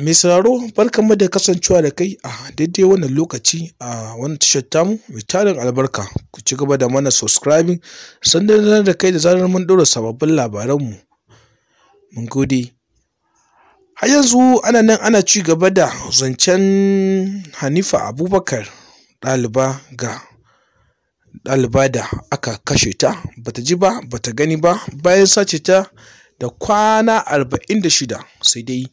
Mai sauraro barkanmu da kasancewa da kai a daidai wannan lokaci a wannan tashar tamu mai tarin albarka. Ku ci gaba da mana subscribing sannan da kai da zarar mun ɗora sababbin labaranmu. Mun gode. Har yanzu ana nan ana ci gaba da zancen Hanifa Abubakar ɗaliba da aka kashe ta bata ji ba bata gani ba bayan sace ta da kwana 46, sai dai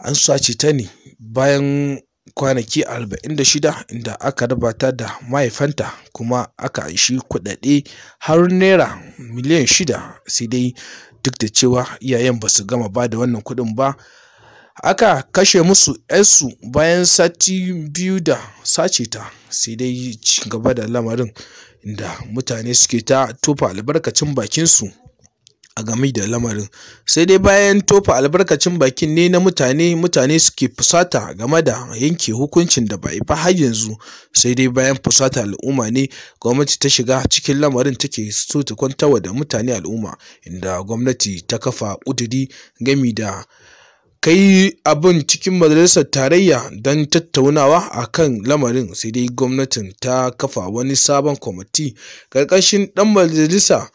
an sace ta ne bayan kwanaki 46 inda aka raba ta da mahaifanta kuma aka anshi kuɗaɗe har naira miliyan 6, sai dai duk da cewa iyayen ba su gama ba da wannan kuɗin ba aka kashe musu 'yarsu bayan sati 2 da sace ta. Sai dai ci gaba da lamarin inda mutane suke ta tofa albarkacin bakinsu a game da lamarin. Sai dai bayan tofa albarkacin bakin ne na mutane suke fusata game da yanke hukuncin da ba a yi ba har yanzu. Sai dai bayan fusata al'umma ne gwamnati ta shiga cikin lamarin take so ta kwantarwa da mutane al'umma, inda gwamnati ta kafa ƙuduri gami da kai abin cikin majalisar tarayya don tattaunawa a kan lamarin. Sai dai gwamnatin ta kafa wani sabon kwamiti ƙarƙashin ɗan majalisa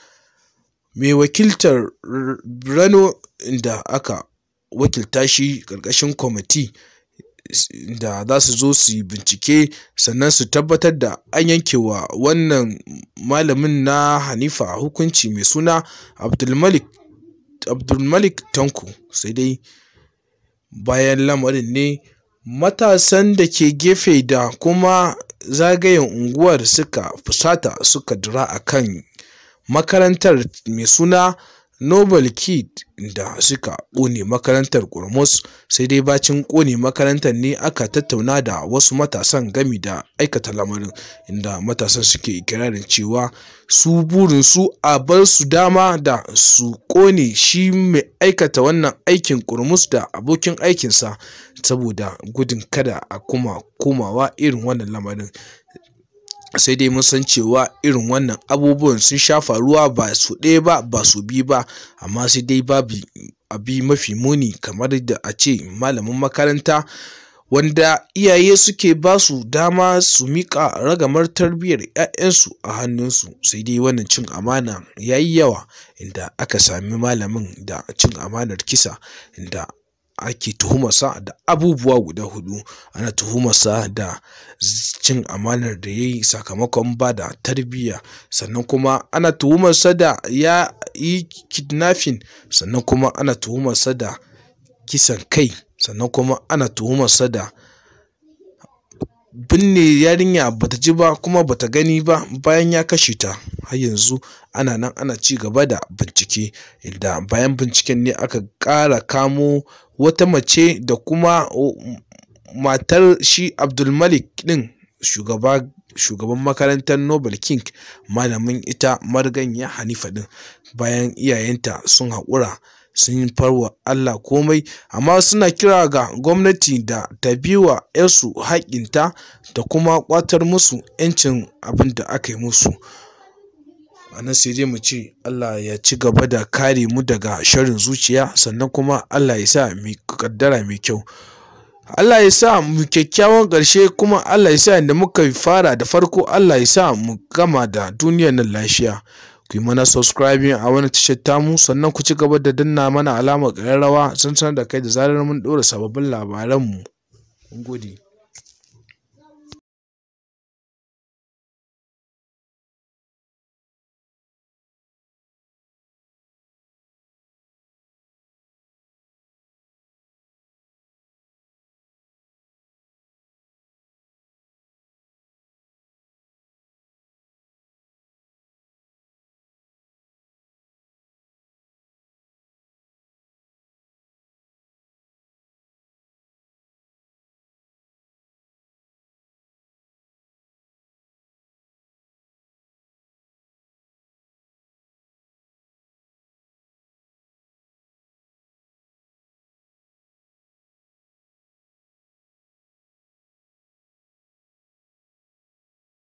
mai wakiltar Rano, inda aka wakilta shi ƙarƙashin kwamiti da za su zo su yi bincike sannan su tabbatar da an yanke wa wannan malamin na Hanifa hukunci mai suna Abdulmalik Tanko. Sai dai bayan lamarin ne matasan da ke gefe da kuma zagayen unguwar suka fusata suka dira a kan makarantar mai suna Nobel Kid da suka ƙone makarantar ƙurmus. Sai dai bacin ƙone makarantar ne aka tattauna da wasu matasan gami da aikata lamarin, inda matasan suke ikirarin cewa su burinsu a bar su dama da su ƙone shi mai aikata wannan aikin ƙurmus da abokin aikinsa saboda gudun kada a kuma komawa irin wannan lamarin. Sai dai mun san cewa irin wannan abubuwan sun sha faruwa ba su ɗaya ba ba su biyu ba, amma sai dai babu abi mafi muni kamar da a ce malamin makaranta wanda iyaye suke ba su dama su miƙa ragamar tarbiyyar 'ya'yansu a hannunsu. Sai dai wannan cin amana ya yi yawa, inda aka sami malamin da cin amanar kisa, inda ake tuhumarsa da abubuwa guda 4. Ana tuhumarsa da cin amanar da ya yi sakamakon ba da tarbiyya, sannan kuma ana tuhumarsa da ya yi kidnapping, sannan kuma ana tuhumarsa da kisan kai, sannan kuma ana tuhumarsa da binne yarinya bata ji ba kuma bata gani ba bayan ya kashe ta. Har yanzu ana nan ana ci gaba da bincike, inda bayan binciken ne aka ƙara kamo wata mace da kuma matar shi Abdulmalik ɗin, shugaban makarantar Nobel King, malamin ita mariganya Hanifa ɗin. Bayan iyayenta sun haƙura sun farwa Allah komai, amma suna kira ga gwamnati da ta biwa 'yarsu haƙƙinta da kuma ƙwatar musu 'yancin abin da aka yi musu. A nan sai dai mu ce Allah ya ci gaba da kare mu daga sharrin zuciya, sannan kuma Allah ya sa mu kaddara mai kyau. Allah ya sa mu kyakkyawan ƙarshe, kuma Allah ya sa inda muka fara da farko Allah ya sa mu gama da duniyar nan lafiya. Ku yi mana subscribing a wani tashar tamu, sannan ku ci gaba da danna mana alamar ƙararrawa sun sanar da kai da zarar mun ɗora sababbin labaranmu. Mun gode.